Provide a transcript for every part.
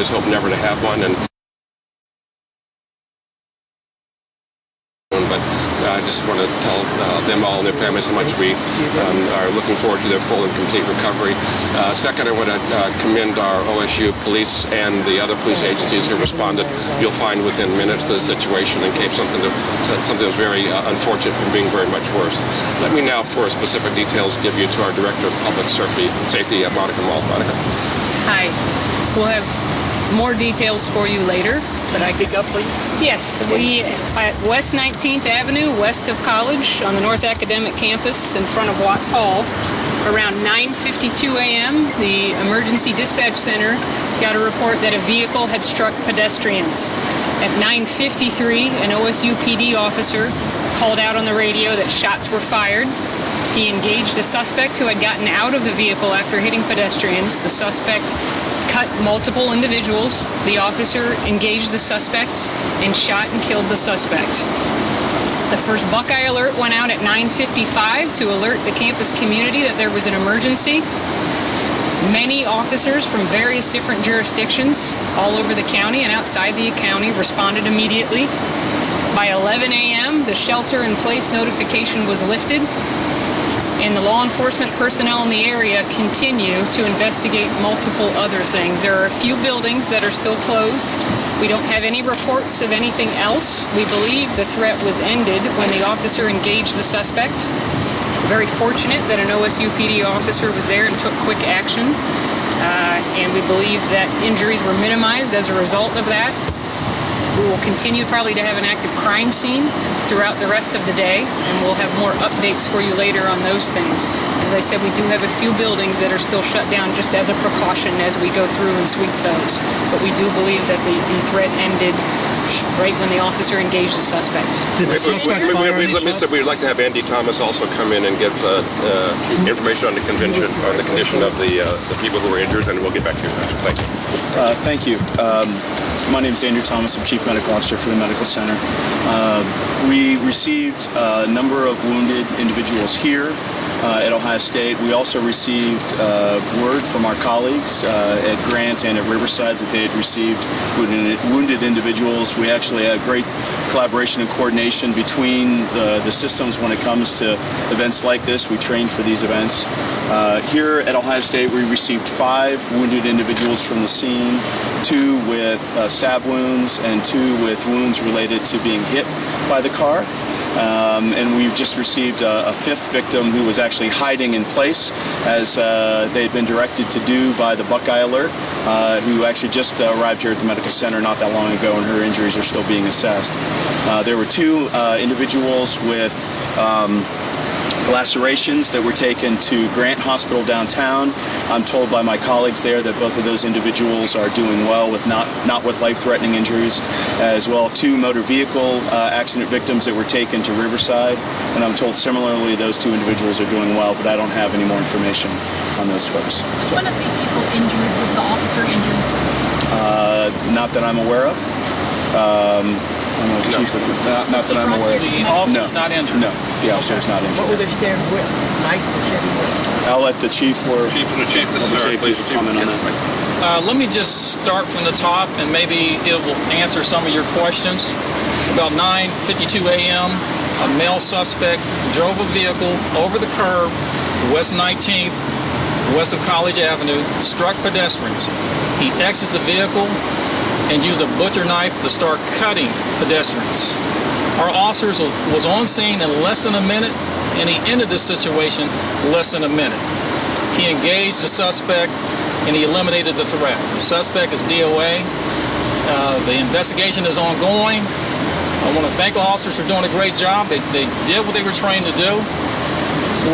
just hope never to have one. But I just want to tell them all and their families how much we are looking forward to their full and complete recovery. Second, I want to commend our OSU police and the other police agencies who responded. You'll find within minutes to the situation and kept something that was very unfortunate from being very much worse. Let me now, for specific details, give you to our Director of Public Safety, Monica Mall. Monica. Hi. We'll have more details for you later. But I pick up, please. Yes, we at West 19th Avenue, west of College, on the North Academic Campus, in front of Watts Hall. Around 9:52 a.m., the Emergency Dispatch Center got a report that a vehicle had struck pedestrians. At 9:53, an OSU PD officer called out on the radio that shots were fired. He engaged a suspect who had gotten out of the vehicle after hitting pedestrians. The suspect cut multiple individuals. The officer engaged the suspect and shot and killed the suspect. The first Buckeye alert went out at 9:55 to alert the campus community that there was an emergency. Many officers from various different jurisdictions all over the county and outside the county responded immediately. By 11 a.m., the shelter-in-place notification was lifted, and the law enforcement personnel in the area continue to investigate multiple other things. There are a few buildings that are still closed. We don't have any reports of anything else. We believe the threat was ended when the officer engaged the suspect. Very fortunate that an OSU PD officer was there and took quick action. And we believe that injuries were minimized as a result of that. We will continue probably to have an active crime scene throughout the rest of the day, and we'll have more updates for you later on those things. As I said, we do have a few buildings that are still shut down just as a precaution as we go through and sweep those. But we do believe that the threat ended right when the officer engaged the suspect. We'd like to have Andy Thomas also come in and give information on the condition of the people who were injured, and we'll get back to you. Thank you. Thank you. My name is Andrew Thomas. I'm Chief Medical Officer for the Medical Center. We received a number of wounded individuals here at Ohio State. We also received word from our colleagues at Grant and at Riverside that they had received wounded individuals. We actually had great collaboration and coordination between the systems when it comes to events like this. We train for these events. Here at Ohio State, we received 5 wounded individuals from the scene, 2 with stab wounds and 2 with wounds related to being hit by the car. And we've just received a 5th victim who was actually hiding in place as they had been directed to do by the Buckeye Alert, who actually just arrived here at the medical center not that long ago, and her injuries are still being assessed. There were 2 individuals with lacerations that were taken to Grant Hospital downtown. I'm told by my colleagues there that both of those individuals are doing well with not with life-threatening injuries, as well 2 motor vehicle accident victims that were taken to Riverside, and I'm told similarly those 2 individuals are doing well, but I don't have any more information on those folks. Was one of the people injured? Was the officer injured? Not that I'm aware of. Not that I'm aware of. The officer's not injured? No, the officer's not injured. What were they stabbed with? Knife or shaving with? I'll let the chief or Chief, this is our please comment on that. Let me just start from the top, and maybe it will answer some of your questions. About 9:52 a.m., a male suspect drove a vehicle over the curb, West 19th, west of College Avenue, struck pedestrians. He exited the vehicle and used a butcher knife to start cutting pedestrians. Our officers was on scene in less than a minute, and he ended the situation less than a minute. He engaged the suspect, and he eliminated the threat. The suspect is DOA. The investigation is ongoing. I want to thank the officers for doing a great job. They did what they were trained to do.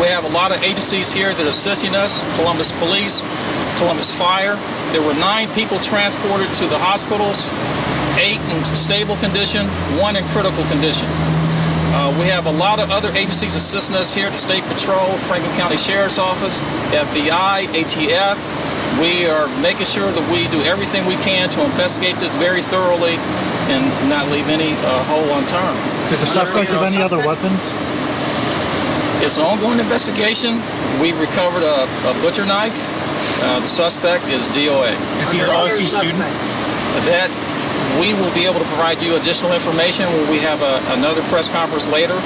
We have a lot of agencies here that are assisting us: Columbus Police, Columbus Fire. There were 9 people transported to the hospitals, 8 in stable condition, 1 in critical condition. We have a lot of other agencies assisting us here: the State Patrol, Franklin County Sheriff's Office, V.A.A., ATF. We are making sure that we do everything we can to investigate this very thoroughly and not leave any hole unturned. Does the suspect have any other weapons? It's an ongoing investigation. We've recovered a butcher knife. The suspect is DOA. Is he an OSU student? That we will be able to provide you additional information when we have another press conference later.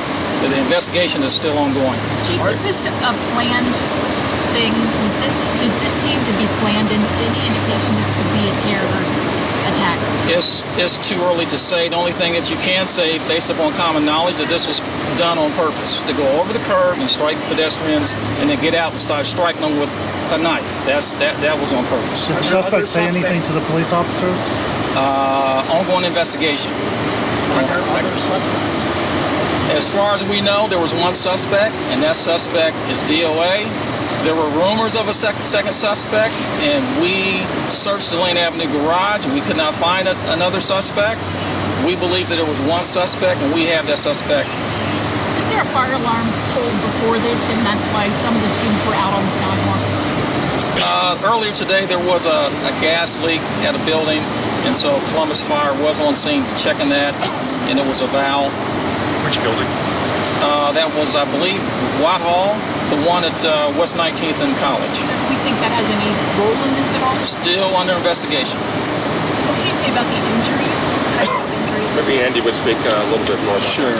The investigation is still ongoing. Chief, is this a planned thing? Did this seem to be planned? And any indication this could be a terror attack? It's too early to say. The only thing that you can say, based upon common knowledge, that this was done on purpose to go over the curb and strike pedestrians, and then get out and start striking them with a knife. That was on purpose. Did the suspect say anything to the police officers? Ongoing investigation. As far as we know, there was one suspect, and that suspect is DOA. There were rumors of a second suspect, and we searched the Lane Avenue garage, and we could not find another suspect. We believe that there was one suspect, and we have that suspect. Is there a fire alarm pulled before this, and that's why some of the students were out on the sidewalk? Earlier today, there was a gas leak at a building, and so Columbus Fire was on scene checking that, and it was a valve. Which building? That was, I believe, Whitehall, the one at West 19th and College. So do we think that has any role in this at all? Still under investigation. What can you say about the injuries? What type of injuries? Maybe Andy would speak a little bit more about Sure.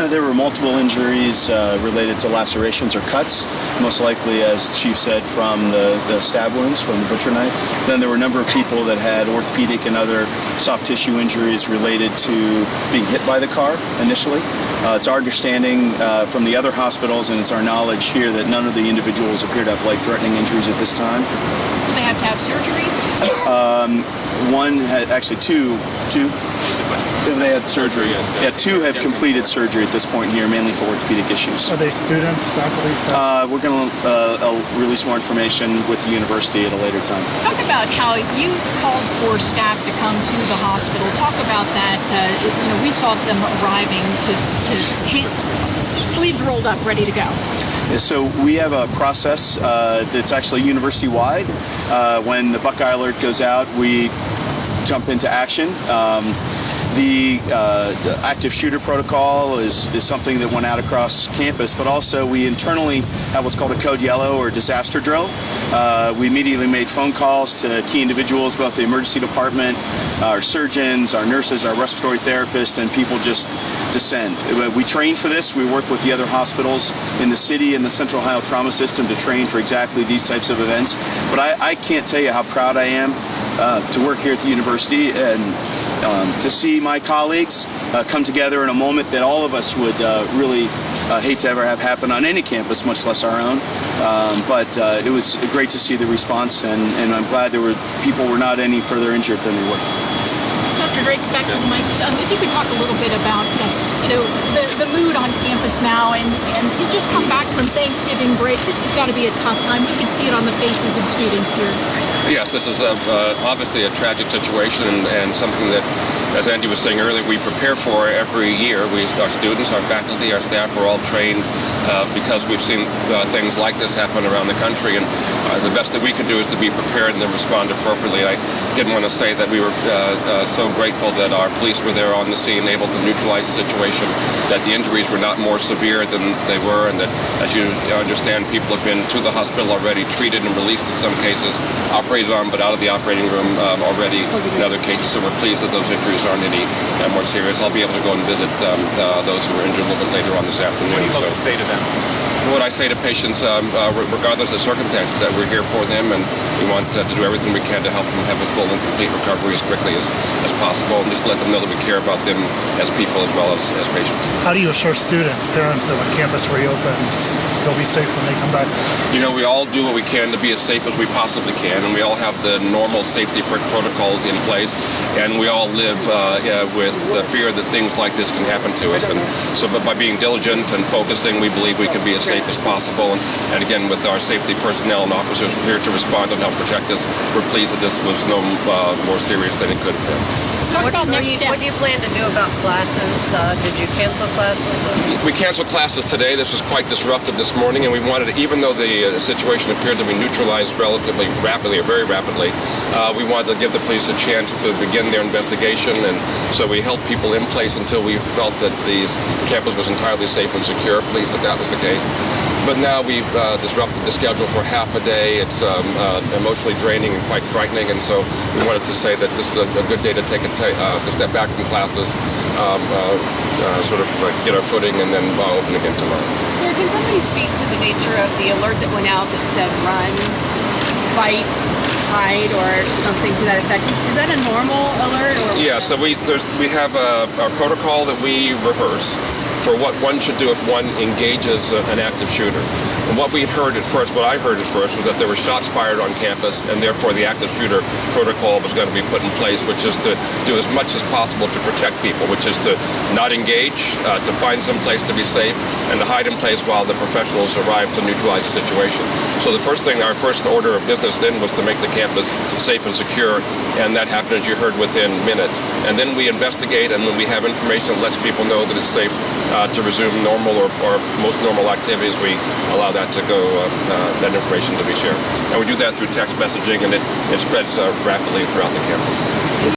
There were multiple injuries related to lacerations or cuts, most likely, as Chief said, from the stab wounds from the butcher knife. Then there were a number of people that had orthopedic and other soft tissue injuries related to being hit by the car initially. It's our understanding from the other hospitals, and it's our knowledge here, that none of the individuals appear to have life-threatening injuries at this time. Do they have to have surgery? One had, actually two. They had surgery. Yeah, two have completed surgery at this point here, mainly for orthopedic issues. Are they students, faculty, staff? We're going to release more information with the university at a later time. Talk about how you called for staff to come to the hospital. Talk about that. We saw them arriving to sleeves rolled up, ready to go. So we have a process that's actually university-wide. When the Buckeye Alert goes out, we jump into action. The active shooter protocol is something that went out across campus, but also we internally have what's called a code yellow or disaster drill. We immediately made phone calls to key individuals, both the emergency department, our surgeons, our nurses, our respiratory therapists, and people just descend. We train for this. We work with the other hospitals in the city and the Central Ohio Trauma System to train for exactly these types of events. But I can't tell you how proud I am to work here at the university and to see my colleagues come together in a moment that all of us would really hate to ever have happen on any campus, much less our own. But it was great to see the response, and I'm glad people were not any further injured than they were. Dr. Drake, back to the mic. If you could talk a little bit about the mood on campus now, and you just come back from Thanksgiving break. This has got to be a tough time. We can see it on the faces of students here. Yes, this is obviously a tragic situation and something that, as Andy was saying earlier, we prepare for every year. Our students, our faculty, our staff are all trained because we've seen things like this happen around the country, and the best that we can do is to be prepared and then respond appropriately. I didn't want to say that we were so grateful that our police were there on the scene, able to neutralize the situation, that the injuries were not more severe than they were, and that, as you understand, people have been to the hospital already, treated and released in some cases, operated on, but out of the operating room already in other cases. So we're pleased that those injuries aren't any more serious. I'll be able to go and visit those who were injured a little bit later on this afternoon. What do you hope to say to them? What I say to patients, regardless of the circumstances, that we're here for them, and we want to do everything we can to help them have a full and complete recovery as quickly as possible, and just let them know that we care about them as people as well as patients. How do you assure students, parents, that when campus reopens, they'll be safe when they come back? We all do what we can to be as safe as we possibly can, and we all have the normal safety protocols in place, and we all live with the fear that things like this can happen to us. And so, but by being diligent and focusing, we believe we can be as safe as possible. And again, with our safety personnel and officers here to respond and help protect us, we're pleased that this was no more serious than it could have been. Talk about next steps. What do you plan to do about classes? Did you cancel classes? We canceled classes today. This was quite disruptive this morning, and we wanted, even though the situation appeared to be neutralized relatively rapidly, or very rapidly, we wanted to give the police a chance to begin their investigation, and so we held people in place until we felt that the campus was entirely safe and secure. Pleased that that was the case. But now we've disrupted the schedule for half a day. It's emotionally draining and quite frightening, and so we wanted to say that this is a good day to take to step back from classes, sort of get our footing, and then open again tomorrow. Sir, can somebody speak to the nature of the alert that went out that said run, fight, hide, or something to that effect? Is that a normal alert? Or yeah, so we have a protocol that we rehearse for what one should do if one engages an active shooter. And what we heard at first, what I heard at first, was that there were shots fired on campus, and therefore the active shooter protocol was going to be put in place, which is to do as much as possible to protect people, which is to not engage, to find some place to be safe, and to hide in place while the professionals arrive to neutralize the situation. So the first thing, our first order of business then was to make the campus safe and secure, and that happened, as you heard, within minutes. And then we investigate, and when we have information that lets people know that it's safe to resume normal or most normal activities, we allow that to go, that information to be shared. And we do that through text messaging, and it spreads rapidly throughout the campus.